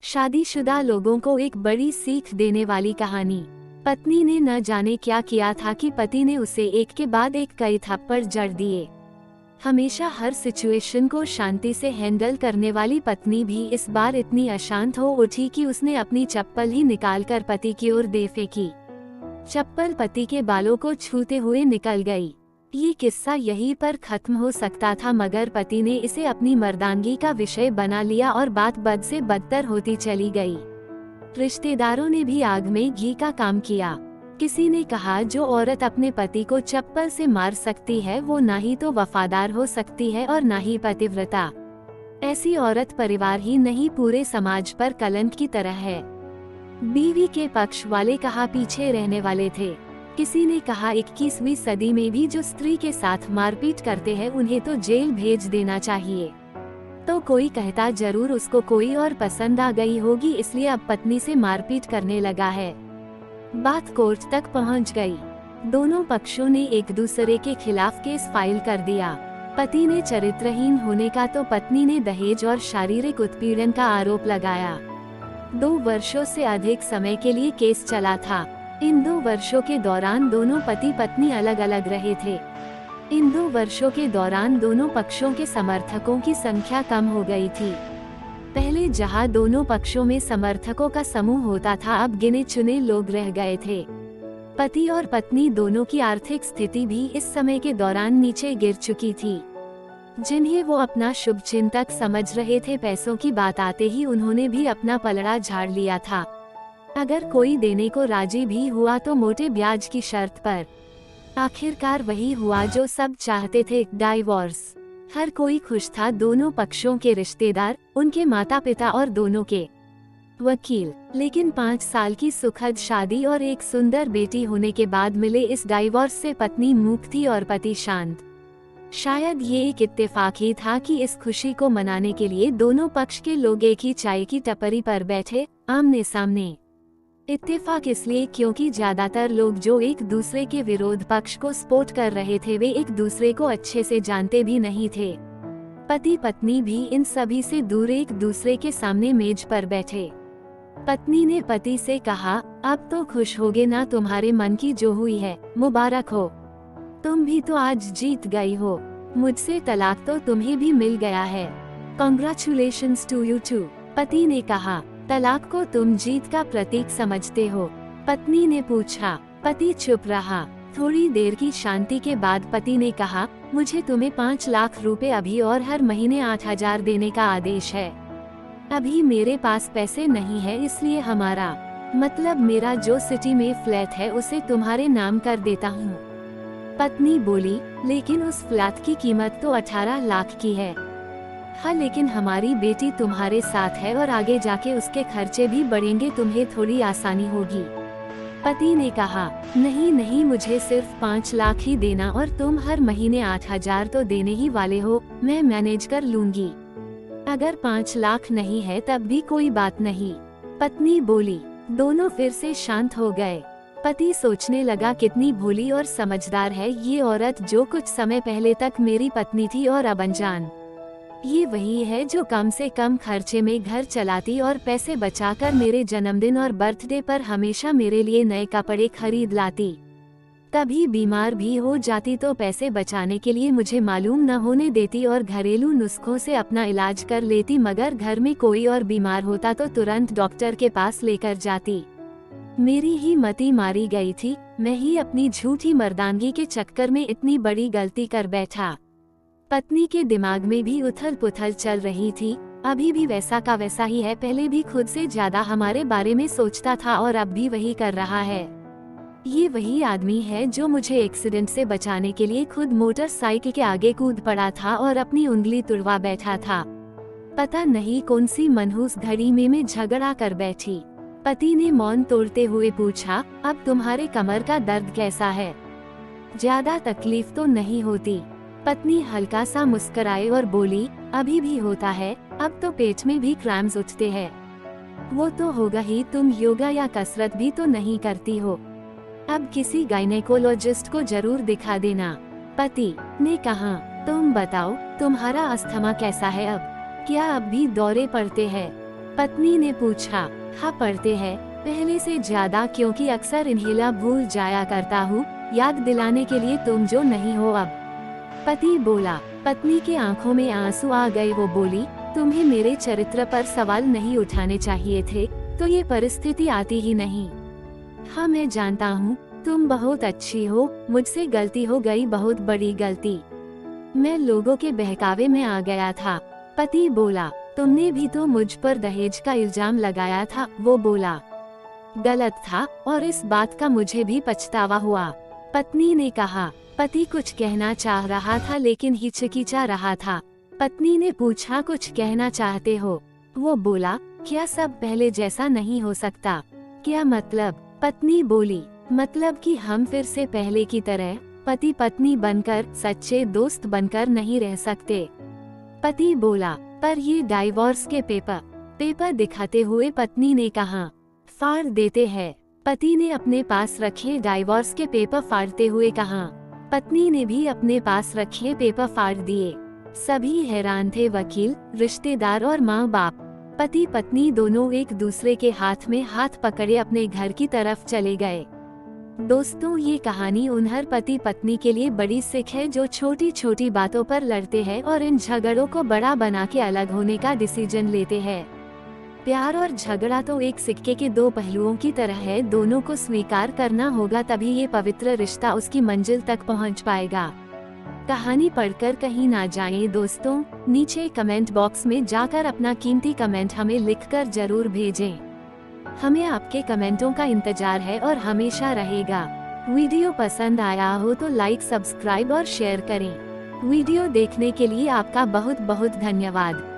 शादीशुदा लोगों को एक बड़ी सीख देने वाली कहानी। पत्नी ने न जाने क्या किया था कि पति ने उसे एक के बाद एक कई थप्पड़ जड़ दिए। हमेशा हर सिचुएशन को शांति से हैंडल करने वाली पत्नी भी इस बार इतनी अशांत हो उठी कि उसने अपनी चप्पल ही निकालकर पति की ओर दे फेंकी। चप्पल पति के बालों को छूते हुए निकल गई। ये किस्सा यहीं पर खत्म हो सकता था, मगर पति ने इसे अपनी मर्दानगी का विषय बना लिया और बात बद से बदतर होती चली गई। रिश्तेदारों ने भी आग में घी का काम किया। किसी ने कहा, जो औरत अपने पति को चप्पल से मार सकती है वो ना ही तो वफादार हो सकती है और ना ही पतिव्रता। ऐसी औरत परिवार ही नहीं पूरे समाज पर कलंक की तरह है। बीवी के पक्ष वाले कहा पीछे रहने वाले थे। किसी ने कहा 21वीं सदी में भी जो स्त्री के साथ मारपीट करते हैं उन्हें तो जेल भेज देना चाहिए। तो कोई कहता जरूर उसको कोई और पसंद आ गई होगी इसलिए अब पत्नी से मारपीट करने लगा है। बात कोर्ट तक पहुंच गई। दोनों पक्षों ने एक दूसरे के खिलाफ केस फाइल कर दिया। पति ने चरित्रहीन होने का तो पत्नी ने दहेज और शारीरिक उत्पीड़न का आरोप लगाया। 2 वर्षों से अधिक समय के लिए केस चला था। इन 2 वर्षों के दौरान दोनों पति पत्नी अलग अलग रहे थे। इन 2 वर्षों के दौरान दोनों पक्षों के समर्थकों की संख्या कम हो गई थी। पहले जहां दोनों पक्षों में समर्थकों का समूह होता था, अब गिने चुने लोग रह गए थे। पति और पत्नी दोनों की आर्थिक स्थिति भी इस समय के दौरान नीचे गिर चुकी थी। जिन्हें वो अपना शुभचिंतक समझ रहे थे, पैसों की बात आते ही उन्होंने भी अपना पलड़ा झाड़ लिया था। अगर कोई देने को राजी भी हुआ तो मोटे ब्याज की शर्त पर। आखिरकार वही हुआ जो सब चाहते थे, डाइवोर्स। हर कोई खुश था, दोनों पक्षों के रिश्तेदार, उनके माता पिता और दोनों के वकील। लेकिन 5 साल की सुखद शादी और एक सुंदर बेटी होने के बाद मिले इस डाइवोर्स से पत्नी मूक थी और पति शांत। शायद ये एक इत्तेफाक ही था कि इस खुशी को मनाने के लिए दोनों पक्ष के लोग एक ही चाय की टपरी पर बैठे, आमने सामने। इत्तेफाक इसलिए क्योंकि ज्यादातर लोग जो एक दूसरे के विरोध पक्ष को सपोर्ट कर रहे थे वे एक दूसरे को अच्छे से जानते भी नहीं थे। पति पत्नी भी इन सभी से दूर एक दूसरे के सामने मेज पर बैठे। पत्नी ने पति से कहा, अब तो खुश होगे ना, तुम्हारे मन की जो हुई है मुबारक हो। तुम भी तो आज जीत गई हो। मुझसे तलाक तो तुम्हें भी मिल गया है। Congratulations to you too. पति ने कहा, तलाक को तुम जीत का प्रतीक समझते हो? पत्नी ने पूछा। पति चुप रहा। थोड़ी देर की शांति के बाद पति ने कहा, मुझे तुम्हें 5 लाख रुपए अभी और हर महीने 8,000 देने का आदेश है। अभी मेरे पास पैसे नहीं है, इसलिए हमारा मतलब मेरा जो सिटी में फ्लैट है उसे तुम्हारे नाम कर देता हूँ। पत्नी बोली, लेकिन उस फ्लैट की कीमत तो 18 लाख की है। हाँ, लेकिन हमारी बेटी तुम्हारे साथ है और आगे जाके उसके खर्चे भी बढ़ेंगे, तुम्हें थोड़ी आसानी होगी। पति ने कहा, नहीं नहीं, मुझे सिर्फ 5 लाख ही देना और तुम हर महीने 8,000 तो देने ही वाले हो, मैं मैनेज कर लूंगी। अगर 5 लाख नहीं है तब भी कोई बात नहीं। पत्नी बोली। दोनों फिर से शांत हो गए। पति सोचने लगा, कितनी भोली और समझदार है ये औरत, जो कुछ समय पहले तक मेरी पत्नी थी और अब अनजान। ये वही है जो कम से कम खर्चे में घर चलाती और पैसे बचाकर मेरे जन्मदिन और बर्थडे पर हमेशा मेरे लिए नए कपड़े खरीद लाती। कभी बीमार भी हो जाती तो पैसे बचाने के लिए मुझे मालूम न होने देती और घरेलू नुस्खों से अपना इलाज कर लेती, मगर घर में कोई और बीमार होता तो तुरंत डॉक्टर के पास लेकर जाती। मेरी ही मति मारी गई थी, मैं ही अपनी झूठी मर्दानगी के चक्कर में इतनी बड़ी गलती कर बैठा। पत्नी के दिमाग में भी उथल पुथल चल रही थी। अभी भी वैसा का वैसा ही है, पहले भी खुद से ज्यादा हमारे बारे में सोचता था और अब भी वही कर रहा है। ये वही आदमी है जो मुझे एक्सीडेंट से बचाने के लिए खुद मोटरसाइकिल के आगे कूद पड़ा था और अपनी उंगली तुड़वा बैठा था। पता नहीं कौन सी मनहूस घड़ी में झगड़ा कर बैठी। पति ने मौन तोड़ते हुए पूछा, अब तुम्हारे कमर का दर्द कैसा है? ज्यादा तकलीफ तो नहीं होती? पत्नी हल्का सा मुस्कुराई और बोली, अभी भी होता है, अब तो पेट में भी क्रैम्स उठते हैं। वो तो होगा ही, तुम योगा या कसरत भी तो नहीं करती हो। अब किसी गायनेकोलॉजिस्ट को जरूर दिखा देना। पति ने कहा, तुम बताओ, तुम्हारा अस्थमा कैसा है अब? क्या अब भी दौरे पड़ते हैं? पत्नी ने पूछा। हाँ पढ़ते हैं, पहले से ज्यादा, क्योंकि अक्सर इन्हें भूल जाया करता हूँ, याद दिलाने के लिए तुम जो नहीं हो अब। पति बोला। पत्नी की आंखों में आंसू आ गए। वो बोली, तुम्हें मेरे चरित्र पर सवाल नहीं उठाने चाहिए थे, तो ये परिस्थिति आती ही नहीं। हाँ मैं जानता हूँ, तुम बहुत अच्छी हो, मुझसे गलती हो गई, बहुत बड़ी गलती। मैं लोगों के बहकावे में आ गया था। पति बोला। तुमने भी तो मुझ पर दहेज का इल्जाम लगाया था। वो बोला। गलत था, और इस बात का मुझे भी पछतावा हुआ। पत्नी ने कहा। पति कुछ कहना चाह रहा था लेकिन हिचकिचा रहा था। पत्नी ने पूछा, कुछ कहना चाहते हो? वो बोला, क्या सब पहले जैसा नहीं हो सकता? क्या मतलब? पत्नी बोली, मतलब कि हम फिर से पहले की तरह पति पत्नी बनकर, सच्चे दोस्त बनकर नहीं रह सकते। पति बोला, पर ये डाइवोर्स के पेपर दिखाते हुए पत्नी ने कहा। फाड़ देते हैं। पति ने अपने पास रखे डाइवोर्स के पेपर फाड़ते हुए कहा। पत्नी ने भी अपने पास रखे पेपर फाड़ दिए। सभी हैरान थे, वकील, रिश्तेदार और माँ बाप। पति पत्नी दोनों एक दूसरे के हाथ में हाथ पकड़े अपने घर की तरफ चले गए। दोस्तों, ये कहानी उन हर पति पत्नी के लिए बड़ी सीख है जो छोटी छोटी बातों पर लड़ते हैं और इन झगड़ों को बड़ा बना के अलग होने का डिसीजन लेते हैं। प्यार और झगड़ा तो एक सिक्के के दो पहलुओं की तरह है, दोनों को स्वीकार करना होगा, तभी ये पवित्र रिश्ता उसकी मंजिल तक पहुंच पाएगा। कहानी पढ़कर कहीं ना जाएं दोस्तों, नीचे कमेंट बॉक्स में जाकर अपना कीमती कमेंट हमें लिखकर जरूर भेजें। हमें आपके कमेंटों का इंतजार है और हमेशा रहेगा। वीडियो पसंद आया हो तो लाइक, सब्सक्राइब और शेयर करें। वीडियो देखने के लिए आपका बहुत बहुत धन्यवाद।